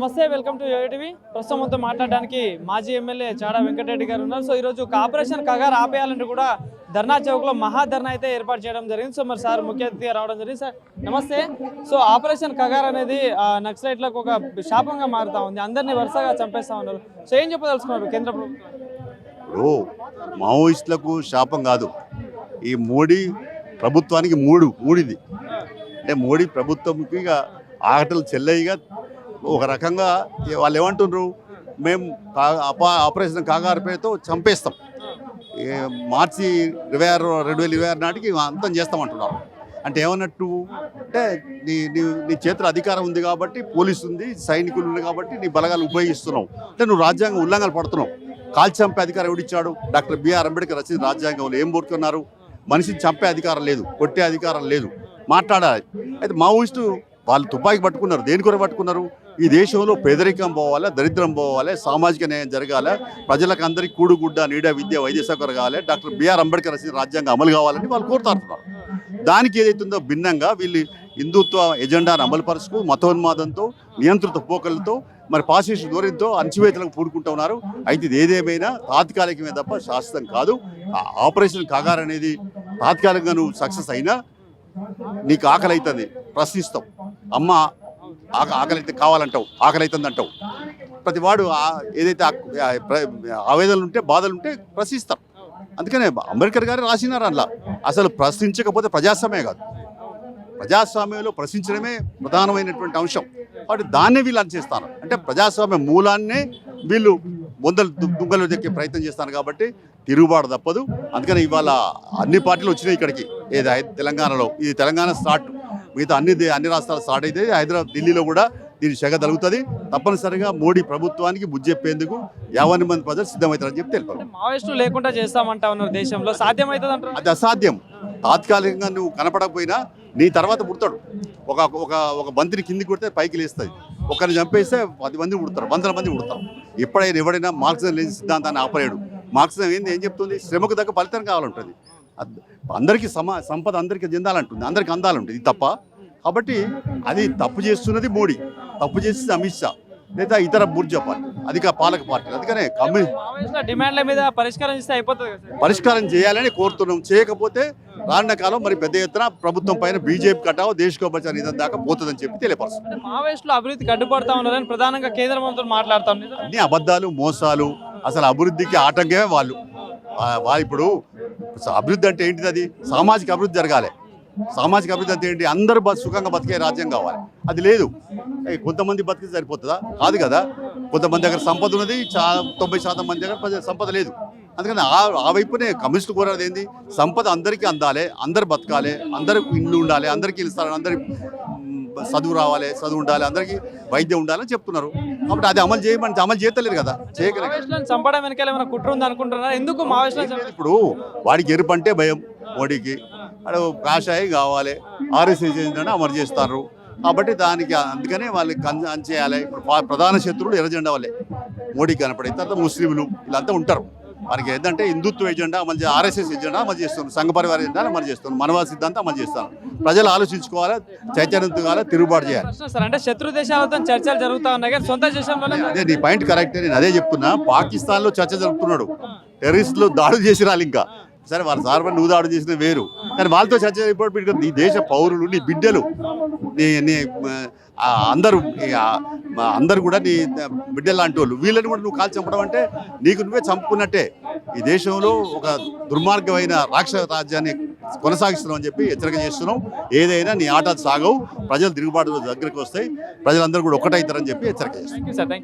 నమస్తే, welcome to UTV. ప్రస్తుతం మనతో మాట్లాడడానికి మాజీ ఎమ్మెల్యే చాడా వెంకటరెడ్డి గారు ఉన్నారు. సో ఈరోజు ఆపరేషన్ కగారు ఆపేయాలంటే కూడా ధర్నా చౌక్లో మహాధర్నా అయితే ఏర్పాటు చేయడం జరిగింది. సో మరి సార్ ముఖ్య అతిథిగా రావడం జరిగింది. సార్ నమస్తే. సో ఆపరేషన్ కగారు అనేది నక్సలైట్లకు ఒక శాపంగా మారుతా ఉంది, అందరినీ వరుసగా చంపేస్తా ఉన్నారు. సో ఏం చెప్పదలుచుకున్నారు కేంద్ర ప్రభుత్వం? ఇప్పుడు మావోయిస్టులకు శాపం కాదు, ఈ మోడీ ప్రభుత్వానికి మూడిది అంటే మోడీ ప్రభుత్వంకి ఇక ఆటలు చెల్లయ్యగా ఒక రకంగా వాళ్ళు ఏమంటున్నారు, మేము ఆపరేషన్ కాగారు పేరుతో చంపేస్తాం, మార్చి 2026 నాటికి అంతం చేస్తామంటున్నారు. అంటే ఏమన్నట్టు అంటే నీ చేతుల అధికారం ఉంది కాబట్టి, పోలీసు ఉంది, సైనికులు ఉంది కాబట్టి నీ బలగాలు ఉపయోగిస్తున్నావు అంటే నువ్వు రాజ్యాంగ ఉల్లంఘన పడుతున్నావు. కాల్చి చంపే అధికారం ఎవడిచ్చాడు? డాక్టర్ బిఆర్ అంబేద్కర్ రచించిన రాజ్యాంగంలో ఏం కోరుకున్నారు? మనిషిని చంపే అధికారం లేదు, కొట్టే అధికారం లేదు, మాట్లాడాలి. అయితే మావోయిస్టు వాళ్ళు తుపాకీ పట్టుకున్నారు. దేని కొరకు పట్టుకున్నారు? ఈ దేశంలో పేదరికం పోవాలి, దరిద్రం పోవాలి, సామాజిక న్యాయం జరగాలి, ప్రజలకు అందరికీ కూడుగుడ్డ, నీడ, విద్య, వైద్య సౌకర్యం కావాలి, డాక్టర్ బిఆర్ అంబేద్కర్ రచించిన రాజ్యాంగం అమలు కావాలని వాళ్ళు కోరుతారుతున్నారు. దానికి ఏదైతుందో భిన్నంగా వీళ్ళు హిందుత్వ ఎజెండాను అమలుపరుచుకు మతోన్మాదంతో, నియంత్రిత పోకలతో, మరి పాసిస్ట్ ధోరణితో అణచివేతలకు పూడుకుంటూ ఉన్నారు. అయితే ఇది ఏదేమైనా తాత్కాలికమే తప్ప శాశ్వతం కాదు. ఆపరేషన్ కగారు అనేది తాత్కాలికంగా నువ్వు సక్సెస్ అయినా నీకు ఆకలి అవుతుంది, ప్రశ్నిస్తావు. అమ్మ ఆకలి అయితే కావాలంటావు, ఆకలి అవుతుంది అంటావు. ప్రతి వాడు ఏదైతే ఆవేదనలు ఉంటే, బాధలు ఉంటే ప్రశ్నిస్తారు. అందుకనే అంబేద్కర్ గారు రాసినారు అందులో, అసలు ప్రశ్నించకపోతే ప్రజాస్వామ్యమే కాదు, ప్రజాస్వామ్యంలో ప్రశ్నించడమే ప్రధానమైనటువంటి అంశం. కాబట్టి దాన్నే వీళ్ళు చేస్తారు. అంటే ప్రజాస్వామ్య మూలాన్నే వీళ్ళు దుంగలు దక్కే ప్రయత్నం చేస్తాను. కాబట్టి తిరుగుబాటు తప్పదు. అందుకని ఇవాళ అన్ని పార్టీలు వచ్చినాయి ఇక్కడికి. తెలంగాణలో ఇది తెలంగాణ స్టార్ట్, మిగతా అన్ని రాష్ట్రాలు స్టార్ట్ అయితే హైదరాబాద్, ఢిల్లీలో కూడా దీని శగ తగ్గుతుంది. తప్పనిసరిగా మోడీ ప్రభుత్వానికి బుద్ధి చెప్పేందుకు 50 మంది ప్రజలు సిద్ధమవుతారని చెప్పి తెలిపారు. మావోయిస్టులు లేకుండా చేస్తామంటా ఉన్నారు దేశంలో, సాధ్యమవుతుంది అంటారు? అది అసాధ్యం. తాత్కాలికంగా నువ్వు కనపడకపోయినా నీ తర్వాత పుడతాడు. ఒక బంతిని కిందికి కొడితే పైకి లేస్తుంది. ఒకరిని చంపేస్తే 10 మంది పుడతారు, 100 మంది పుడతారు. ఎప్పుడైనా ఎవడైనా మార్క్సిజం లేని సిద్ధాంతాన్ని ఆపలేడు. మార్క్సిజం ఏం చెప్తుంది? శ్రమకు తగ్గ ఫలితం కావాలంటుంది. అందరికీ సంపద అందరికీ చెందాలంటుంది, అందరికీ అందాలంటుంది. ఇది తప్ప. కాబట్టి అది తప్పు చేస్తున్నది మోడీ, తప్పు చేసేది అమిత్ షా లేదా ఇతర బూర్జా పార్టీ, అధిక పాలక పార్టీలు. అందుకనే డిమాండ్ల మీద పరిష్కారం చేస్తే అయిపోతుంది. పరిష్కారం చేయాలని కోరుతున్నాం. చేయకపోతే రానున్న కాలం మరి పెద్ద ఎత్తున ప్రభుత్వం పైన బీజేపీ కటావు, దేశకోపచార నిధం దాకా పోతుందని చెప్పి తెలియపరుస్తుంది. మావోయిస్టులు అభివృద్ధికి అడ్డుపడతా ఉన్నారని ప్రధానంగా కేంద్ర మంత్రులు మాట్లాడుతూ ఉన్నారు. అన్ని అబద్ధాలు, మోసాలు. అసలు అభివృద్ధికి ఆటంకమే వాళ్ళు. ఇప్పుడు అభివృద్ధి అంటే ఏంటిది? అది సామాజిక అభివృద్ధి జరగాలి. సామాజిక అభివృద్ధి అంటే ఏంటి? అందరూ సుఖంగా బతికే రాజ్యం కావాలి. అది లేదు. కొంతమంది బతికి సరిపోతుందా? కాదు కదా. కొంతమంది దగ్గర సంపద ఉన్నది, 90% మంది దగ్గర సంపద లేదు. అందుకని ఆ వైపునే కమ్యూనిస్టులు కోరేది ఏంది? సంపద అందరికీ అందాలి, అందరు బతకాలి, అందరికి ఇల్లు ఉండాలి, అందరికీ ఇస్తారు, అందరికి చదువు రావాలి, చదువు ఉండాలి, అందరికీ వైద్యం ఉండాలని చెప్తున్నారు. కాబట్టి అది అమలు చేయలేదు కదా. చంపడం వెనకాల ఏమైనా కుట్ర ఉంది అనుకుంటున్నారా? ఎందుకు మావోయిస్టులు? ఇప్పుడు వాడికి ఎరుపు అంటే భయం మోడీకి. వాడు కాషాయి కావాలి, ఆర్ఎస్ఎస్ అమలు చేస్తారు. కాబట్టి దానికి అందుకనే వాళ్ళకి చేయాలి. ఇప్పుడు ప్రధాన శత్రువులు ఎర్రజెండా వాళ్ళే మోడీకి కనపడే. తర్వాత ముస్లింలు వీళ్ళంతా ఉంటారు. వారికి ఏంటంటే హిందుత్వ ఎజెండా అమలు చేయాలి, ఆర్ఎస్ఎస్ ఎజెండా అమలు చేస్తున్నారు, సంఘ పరివార ఎజెండా అమలు చేస్తున్నారు, మనవాద సిద్ధాంతం అమలు చేస్తారు. ప్రజలు ఆలోచించుకోవాలి, చైతన్యంతో కావాలి, తిరుగుబాటు చేయాలి. అంటే శత్రు దేశాలతో చర్చలు జరుగుతా ఉన్నాయి కానీ సొంత దేశంలో అదే నీ పాయింట్ కరెక్టే. నేను అదే చెప్తున్నా. పాకిస్తాన్లో చర్చ జరుపుతున్నాడు, టెర్రరిస్టులు దాడులు చేసి రాలి. ఇంకా సరే వాళ్ళ సార్బన్ నువ్వు దాడులు చేసిన వేరు, కానీ వాళ్ళతో చర్చ జరిపి నీ దేశ పౌరులు, నీ బిడ్డలు, నీ అందరు కూడా నీ బిడ్డలు లాంటి వాళ్ళు, వీళ్ళని కూడా నువ్వు కాల్చి చంపడం అంటే నీకు నువ్వే చంపుకున్నట్టే. ఈ దేశంలో ఒక దుర్మార్గమైన రాక్షస రాజ్యాన్ని కొనసాగిస్తున్నావు అని చెప్పి హెచ్చరిక చేస్తున్నావు. ఏదైనా నీ ఆటలు సాగవు, ప్రజలు తిరుగుబాటు దగ్గరికి వస్తాయి, ప్రజలందరూ కూడా ఒక్కటవుతారని చెప్పి హెచ్చరిక చేస్తున్నాం.